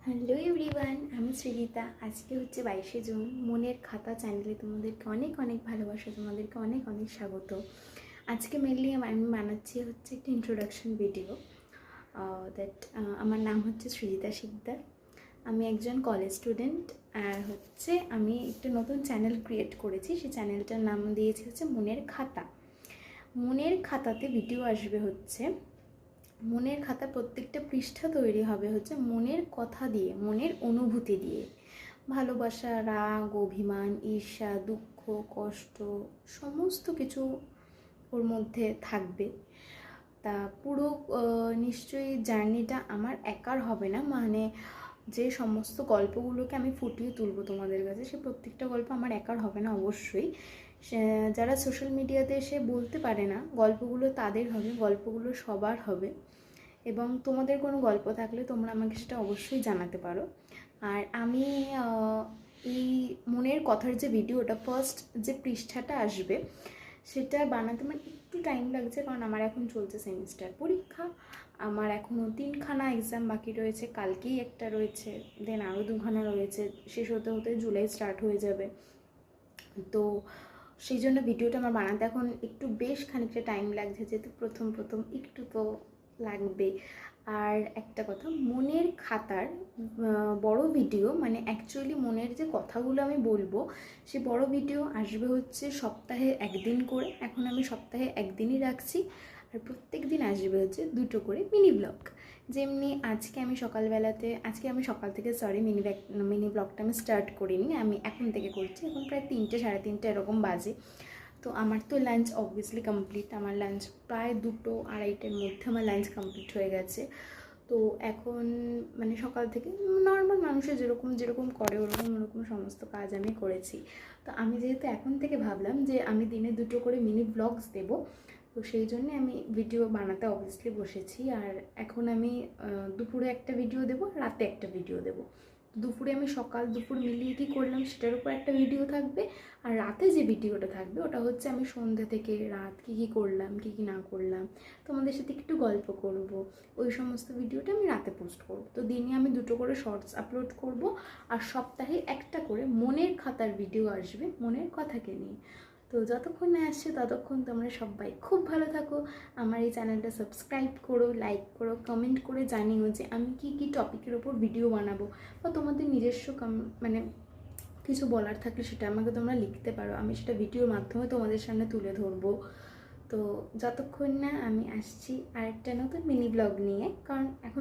Hello everyone, আমি সৃজিতা। আজকে হচ্ছে 22শে জুন। মনের খাতা চ্যানেলে তোমাদেরকে অনেক অনেক ভালোবাসা, তোমাদেরকে অনেক অনেক স্বাগত। আজকে মেনলি আমি বানাচ্ছি হচ্ছে একটা ইন্ট্রোডাকশন ভিডিও। আমার নাম হচ্ছে সৃজিতা শিকদার। আমি একজন কলেজ স্টুডেন্ট। আর হচ্ছে আমি একটা নতুন চ্যানেল ক্রিয়েট করেছি। সেই চ্যানেলটার নাম দিয়েছি হচ্ছে মনের খাতা। মনের খাতাতে ভিডিও আসবে হচ্ছে মনের খাতা, প্রত্যেকটা পৃষ্ঠা তৈরি হবে হচ্ছে মনের কথা দিয়ে, মনের অনুভূতি দিয়ে। ভালোবাসা, রাগ, অভিমান, ঈর্ষা, দুঃখ, কষ্ট সমস্ত কিছু ওর মধ্যে থাকবে। তা পুরো নিশ্চয়ই জার্নিটা আমার একার হবে না, মানে যে সমস্ত গল্পগুলোকে আমি ফুটিয়ে তুলবো তোমাদের কাছে, সে প্রত্যেকটা গল্প আমার একার হবে না অবশ্যই। যারা সোশ্যাল মিডিয়াতে এসে বলতে পারে না, গল্পগুলো তাদের হবে, গল্পগুলো সবার হবে। এবং তোমাদের কোনো গল্প থাকলে তোমরা আমাকে সেটা অবশ্যই জানাতে পারো। আর আমি এই মনের কথার যে ভিডিওটা, ফার্স্ট যে পৃষ্ঠাটা আসবে সেটা বানাতে আমার একটু টাইম লাগছে, কারণ আমার এখন চলছে সেমিস্টার পরীক্ষা। আমার এখনও 3খানা এক্সাম বাকি রয়েছে, কালকেই একটা রয়েছে, দেন আরও 2খানা রয়েছে, শেষ হতে হতে জুলাই স্টার্ট হয়ে যাবে। তো সেই জন্য ভিডিওটা আমার বানাতে এখন একটু বেশ খানিকটা টাইম লাগছে, যেহেতু প্রথম প্রথম একটু তো লাগবে। আর একটা কথা, মনের খাতার বড় ভিডিও, মানে অ্যাকচুয়ালি মনের যে কথাগুলো আমি বলবো সে বড় ভিডিও আসবে হচ্ছে সপ্তাহে একদিন করে। এখন আমি সপ্তাহে একদিনই রাখছি। আর প্রত্যেক দিন আসবে হচ্ছে 2টো করে মিনি ব্লগ। যেমনি আজকে আমি সকাল থেকে মিনি ব্লগটা আমি স্টার্ট করিনি, আমি এখন থেকে করছি। এখন প্রায় 3টে সাড়ে 3টে এরকম বাজে। তো আমার তো লাঞ্চ অবভিয়াসলি কমপ্লিট, আমার লাঞ্চ প্রায় 2টো আড়াইটের মধ্যে আমার লাঞ্চ কমপ্লিট হয়ে গেছে। তো এখন মানে সকাল থেকে নর্মাল মানুষের যেরকম যেরকম করে ওরকম সমস্ত কাজ আমি করেছি। তো আমি যেহেতু এখন থেকে ভাবলাম যে আমি দিনে 2টো করে মিনি ব্লগস দেবো, তো সেই জন্যে আমি ভিডিও বানাতে অবভিয়াসলি বসেছি। আর এখন আমি দুপুরে একটা ভিডিও দেবো, রাতে একটা ভিডিও দেবো। দুপুরে আমি সকাল দুপুর মিলিয়ে কী করলাম সেটার উপর একটা ভিডিও থাকবে। আর রাতে যে ভিডিওটা থাকবে ওটা হচ্ছে আমি সন্ধ্যা থেকে রাত কী কী করলাম, কী কী না করলাম, তোমাদের সাথে একটু গল্প করব, ওই সমস্ত ভিডিওটা আমি রাতে পোস্ট করব। তো দিনে আমি 2টো করে শর্টস আপলোড করব। আর সপ্তাহে একটা করে মনের খাতার ভিডিও আসবে মনের কথাকে নিয়ে। তো যতক্ষণ না আসছে ততক্ষণ তোমরা সবাই খুব ভালো থাকো। আমার এই চ্যানেলটা সাবস্ক্রাইব করো, লাইক করো, কমেন্ট করে জানিও যে আমি কী কী টপিকের ওপর ভিডিও বানাবো, বা তোমাদের নিজস্ব মানে কিছু বলার থাকলে সেটা আমাকে তোমরা লিখতে পারো, আমি সেটা ভিডিওর মাধ্যমে তোমাদের সামনে তুলে ধরবো। তো যতক্ষণ না আমি আসছি আরেকটা নতুন মিনি ব্লগ নিয়ে, কারণ এখন